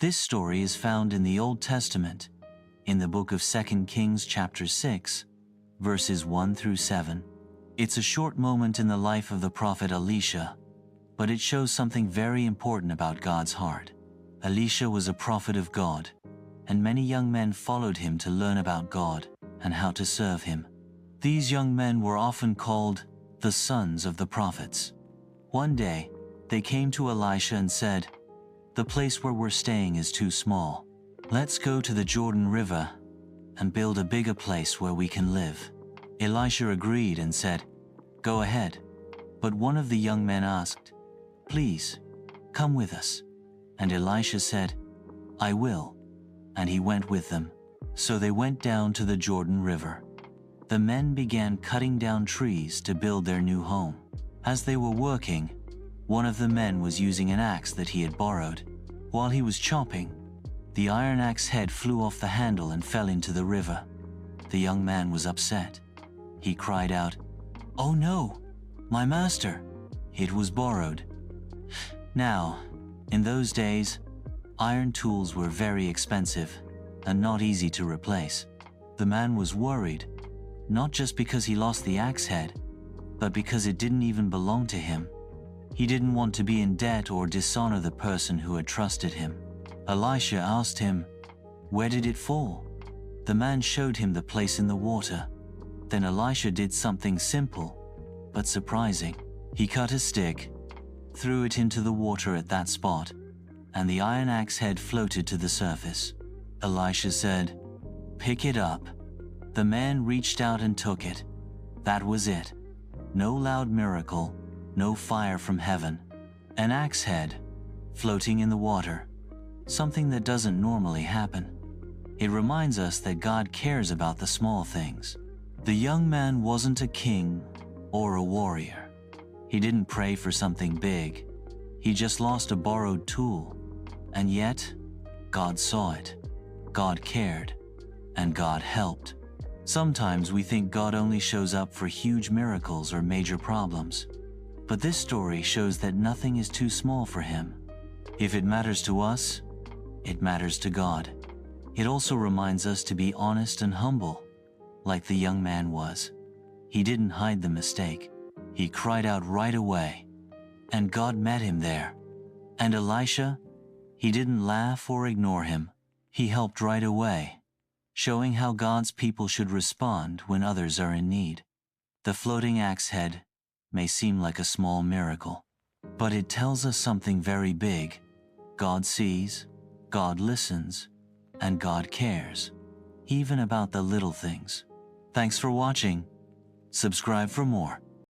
This story is found in the Old Testament, in the book of 2 Kings chapter 6, verses 1 through 7. It's a short moment in the life of the prophet Elisha, but it shows something very important about God's heart. Elisha was a prophet of God, and many young men followed him to learn about God and how to serve him. These young men were often called the sons of the prophets. One day, they came to Elisha and said, "The place where we're staying is too small. Let's go to the Jordan River and build a bigger place where we can live." Elisha agreed and said, "Go ahead." But one of the young men asked, "Please, come with us." And Elisha said, "I will." And he went with them. So they went down to the Jordan River. The men began cutting down trees to build their new home. As they were working, one of the men was using an axe that he had borrowed. While he was chopping, the iron axe head flew off the handle and fell into the river. The young man was upset. He cried out, "Oh no, my master! It was borrowed." Now, in those days, iron tools were very expensive and not easy to replace. The man was worried, not just because he lost the axe head, but because it didn't even belong to him. He didn't want to be in debt or dishonor the person who had trusted him. Elisha asked him, "Where did it fall?" The man showed him the place in the water. Then Elisha did something simple, but surprising. He cut a stick, threw it into the water at that spot, and the iron axe head floated to the surface. Elisha said, "Pick it up." The man reached out and took it. That was it. No loud miracle, no fire from heaven. An axe head, floating in the water. Something that doesn't normally happen. It reminds us that God cares about the small things. The young man wasn't a king or a warrior. He didn't pray for something big. He just lost a borrowed tool. And yet, God saw it. God cared. And God helped. Sometimes we think God only shows up for huge miracles or major problems. But this story shows that nothing is too small for him. If it matters to us, it matters to God. It also reminds us to be honest and humble, like the young man was. He didn't hide the mistake. He cried out right away, and God met him there. And Elisha, he didn't laugh or ignore him. He helped right away, showing how God's people should respond when others are in need. The floating axe head may seem like a small miracle, but it tells us something very big. God sees, God listens, and God cares, even about the little things. Thanks for watching. Subscribe for more.